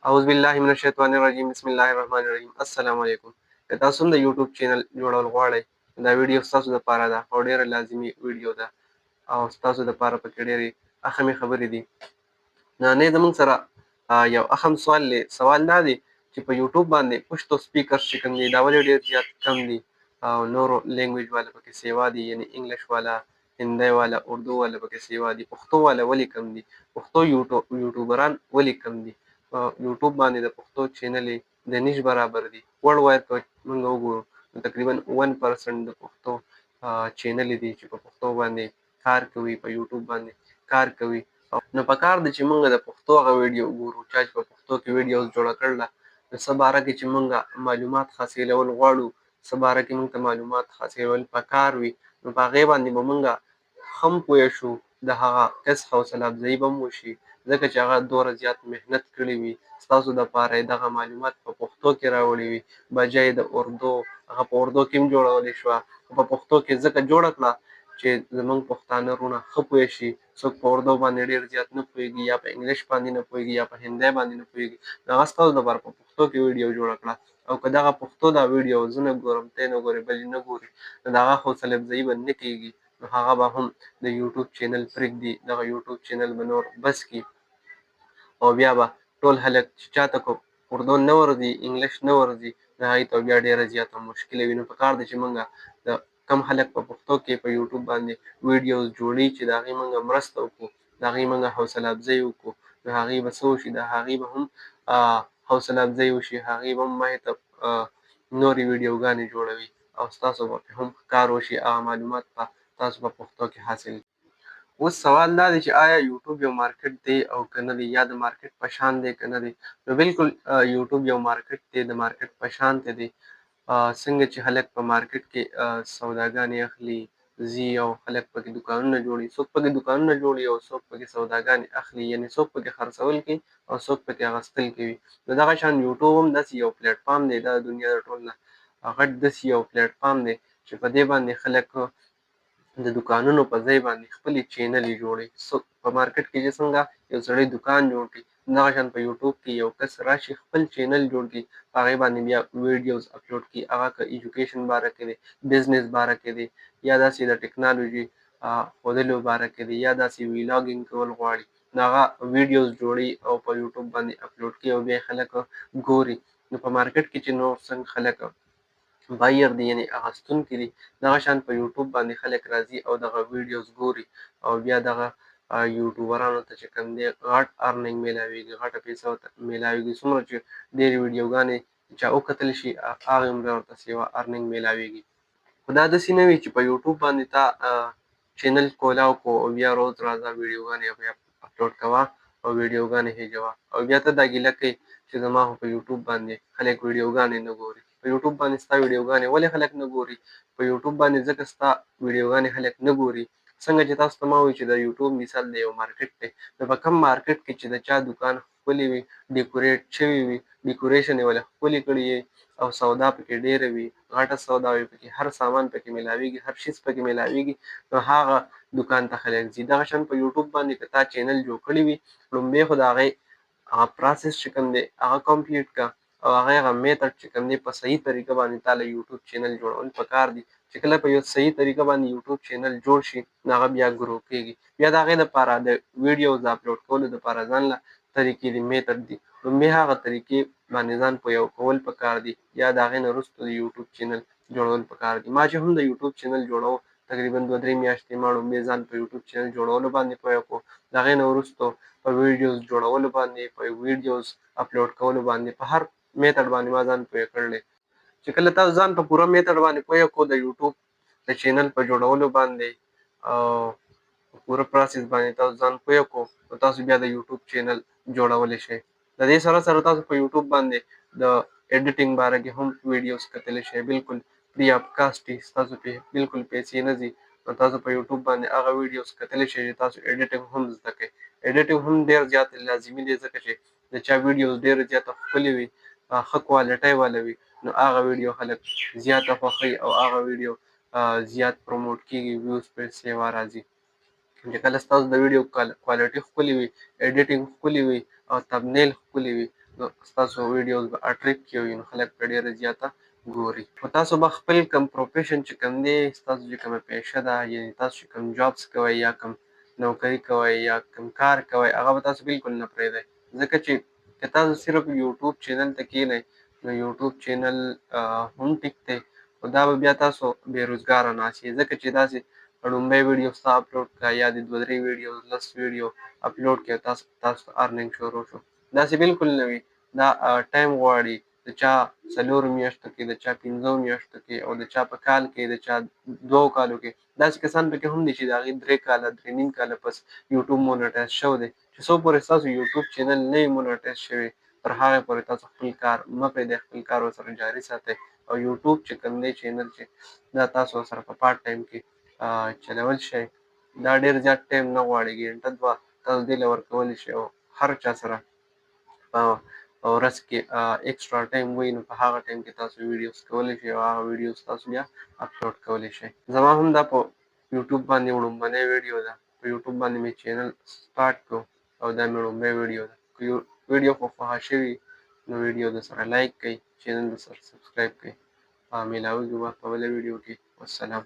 اعوذ بالله من الشیطان الرجیم بسم الله الرحمن الرحیم السلام علیکم. که تاسو د یوټیوب چینل جوړول غواړئ دا ویډیو تاسو لپاره ده او ډیره لازمي ویډیو ده او تاسو لپاره پکې ډېرې اهمې خبرې دي. نن زموږ سره یو اهم سوال دا دی چې په یوټیوب باندې پښتو سپیکرز چې کوم دي دا ولې ډېر زیات کم دي او نورو لینګویج والا پکې سیوا دي، یعنی انګلیش والا، هندی والا، اردو والا پکې سیوا دي، پښتو والا ولې کم دي، پښتو یوټیوبران ولې کم دي. په یوټیوب باندې د پښتو چینل د نش برابر دي. ورلډ واید که موږ وګورو نو تقریبا 1% د پښتو چینل دي چې په پښتو باندې کار کوي، په یوټیوب باندې کار کوي. نو پکار دی چې موږ د پښتو هغه ویډیو وګورو چا چې په پښتو کې ویډیوز جوړه کړله، د څه باره کې چې موږ معلومات حاصلول غواړو، څه باره کې موږ ته معلومات حاصلول پکار وي، نو په هغې باندې به موږ هم پوه شو، د هغه کس حوصله افزایي به هم وشي، ځکه چې هغه دومره زیات محنت کړی وي ستاسو دپاره یې دغه معلومات په پښتو کې راوړي وي، بجای د اردو. هغه په اردو کې هم جوړولی شوه، خو په پښتو کې ځکه جوړه کړه چې زموږ پښتانه وروڼه ښه پوه شي. څوک په اردو باندې ډېر زیات نه پوهېږي، یا په انګلیش باندې نه پوهېږي، یا په هندی باندې نه پوهېږي، نو هغه ستاسو دپاره په پښتو کې ویډیو جوړه کړه. او که دغه پښتو دا ویډیو زه نه ګورم، ته نه ګورې، بل نه ګوري، نو د هغه حوصله افزایي به نه کېږي، نو هغه به هم د یوټیوب چینل پرېږدي، دغه یوټیوب چینل به نور بس کړي. او بیا به ټول خلک چې چاته که اردو نه ورځي، انګلیش نه ورځي، نو هغوی ته بیا ډېره زیاته مشکله وي. نو پکار ده چې موږ د کم خلک په پښتو کې په یوټیوب باندې ویډیوز جوړوي چې د هغې موږ مرسته وکړو، د هغې موږ حوصله افزایي وکړو، نو هغې به څه وشي، د هغې به هم حوصله افزایي وشي، هغې به هم مخې ته نورې ویډیوګانې جوړوي او ستاسو به هم کار وشي، هغه معلومات به تاسو په پښتو کې حاصل کړئ. اوس سوال دا دی چې آیا یوټیوب یو مارکیټ دی او که نه دی، یا د مارکیټ په شان دی که نه دی. نو بالکل یوټیوب یو مارکیټ دی، د مارکیټ په شان دی. څنګه چې خلک په مارکیټ کې سوداګانې اخلي، ځي او خلک پکې دوکانونه جوړوي، څوک پکې دوکانونه جوړوي او څوک پکې سوداګانې اخلي، یعنې څوک پکې خرڅول کوي او څوک پکې اخیستل کوي. نو دغه شان یوټیوب هم داسې یو پلیټ فارم دی، دا د دنیا د ټول نه غټ داسې یو پلیټ فارم دی چې په دې باندې خلک د دوکانونو په ځای باندې خپلې چینلې جوړوي. په مارکیټ کې چې څنګه یو سړی دوکان جوړ کړي، دغه شان په یوټیوب کې یو کس راشي خپل چینل جوړ کړي، په هغې باندې بیا ویډیوز اپلوډ کړي، هغه که ایجوکیشن باره کې دی، بزنس باره کې دی، یا داسې د ټیکنالوژي ښودلو باره کې دی، یا داسې ویلاګینګ کول غواړي، نو هغه ویډیوز جوړوي او په یوټیوب باندې اپلوډ کوي او بیا یې خلک ګوري. نو په مارکیټ کې چې نور څنګه خلک بایر دي، یعنې اخیستونکي دي، دغه شان په یوټیوب باندې خلک راځي او دغه ویډیوز ګوري او بیا دغه یوټیوبرانو ته چې کوم دی غټ ارننګ میلاویږي، غټه پیسه ورته میلاویږي. څومره چې ډېرې ویډیوګانې چا وکتلی شي، هغومره ورته سیوا ارننګ میلاویږي. خو دا داسې نه وي چې په یوټیوب باندې تا چینل کولاو کړو او بیا روز راځه ویډیوګانې بیا اپلوډ کوه او ویډیوګانې هیجوه، او بیا ته دا ګیله کوې چې زما خو په یوټیوب باندې خلک ویډیوګانې نه ګوري. په یوټیوب باندې ستا ویډیوګانې ولې خلک نه ګوري؟ په یوټیوب باندې ځکه ستا ویډیوګانې خلک نه ګوري. څنګه چې تاسو ته ما وویل چې د یوټیوب مثال د یو مارکیټ دی، نو په کوم مارکیټ کې چې د چا دوکان ښکلې وي، ډیکوریټ شوي وي، ډیکوریشن یې ولې ښکلې کړي وي او سودا پکې ډېره وي، غټه سودا وي پکې، هر سامان پکې میلاویږي، هر شیز پکې میلاویږي، نو هغه دوکان ته خلک ځي. دغه شان په یوټیوب باندې که تا چینل جوړ کړی وي، لومبی خو د هغې هغه پروسس چې کوم دی هغه کمپلیټ کړه او هغه میتډ چې کوم دی په صحیح طریقه باندې تا له یوټیوب چینل جوړول پکار دي. چې کله په یو صحیح طریقه باندې یوټیوب چینل جوړ شي، نو هغه بیا ګرو کېږي. بیا د هغې دپاره د ویډیوز اپلوډ کولو دپاره ځان له طریقې دي، میتډ دي، لومبی هغه طریقې باندې ځان پویو کول پکار دي، یا د هغې نه وروسته د یوټیوب چینل جوړول پکار دي. ما چې هم د یوټیوب چینل جوړو تقریبا 2-3 میاشتې ما لومبی ځان په یوټیوب چینل جوړولو باندې پوی کړو، د هغې نه وروستو په ویډیوز جوړولو باندې، په ویډیوز اپلوډ کولو باندې، په هر میتډ باندې ما ځان پوی کړلی. چې کله تاسو ځان په پوره میتډ باندې پوی کړو د یوټیوب د چینل په جوړولو باندې او په پوره پروسس باندې تاسو ځان پوی کړو، نو تاسو بیا د یوټیوب چینل جوړولی شئ. د دې سره سره تاسو په یوټیوب باندې د ایډیټینګ باره کې هم ویډیوز کتلی شئ، بالکل فری آف کاسټ دي، ستاسو پې بالکل پیسې نه ځي. نو تاسو په یوټیوب باندې هغه ویډیوز کتلی شئ چې تاسو ایډیټینګ هم زده کړئ. ایډیټینګ هم ډېر زیات لازمي دی، ځکه چې د چا ویډیوز ډېره زیاته ښکلې وي، ښه کوالټۍ والا وي، نو هغه ویډیو خلک زیاته خوښوي او هغه ویډیو زیات پروموټ کېږي، ویوز پرې سیوا راځي. چې کله ستاسو د ویډیو کوالټي ښکلې وي، ایډیټینګ ښکلې وي او تمبنیل ښکلې وي، نو ستاسو ویډیوز به اټریکټیو وي، نو خلک پرې ډېره زیاته ګوري. خو تاسو به خپل کوم پروفیشن چې کوم دی، ستاسو چې کومه پیشه ده، یعنې تاسو چې کوم جابس کوئ یا کوم نوکري کوئ یا کوم کار کوئ، هغه به تاسو بالکل نه پرېږدئ. ځکه چې که تاسو صرف یوټیوب چینل ته کښېنئ، نو یوټیوب چینل هم ټیک دی، خو دا به بیا تاسو بېروزګاره ناست یې. ځکه چې داسې لومړی ویډیو ستا اپلوډ کړه یا د 2-3 ویډیو 10 ویډیو اپلوډ کړې، تاسو ته ارننګ شروع شو، داسې بالکل نه وي. دا ټایم غواړي، د چا 4 میاشتو کې، د چا 5 میاشتو کې، او د چا په کال کې، د چا 2 کالو کې. داسې کسان پکې هم دي چې د هغې 3 کاله 3 نیم کاله پس یوټیوب مونیټایز شوی دی. چې څو پورې ستاسو یوټیوب چینل نه وي مونیټایز شوی، تر هغې پورې تاسو خپل کار مه پرېږدئ، خپل کار ورسره جاري ساتئ. او یوټیوب چې کوم دی چینل چې دا تاسو ورسره په پارټ ټایم کې چلول شئ. دا ډېر زیات ټایم نه غواړي، ګنټه 2 تاسو دې له ورکولی شئ. او هر چا سره په ورځ کې اکسټرا ټایم وي، نو په هغه ټایم کې تاسو ویډیوز کولی شئ او هغه ویډیوز تاسو بیا اپلوډ کولی شئ. زما هم دا په یوټیوب باندې وړومبنی ویډیو ده. په یوټیوب باندې مې چینل سټارټ کړو او دا مې وړومبی ویډیو ده. که ویډیو خو خوښه شوي، نو ویډیو درسره لایک کړئ، چینل درسره سبسکرایب کړئ. میلاوږو به په بله ویډیو کې. والسلام.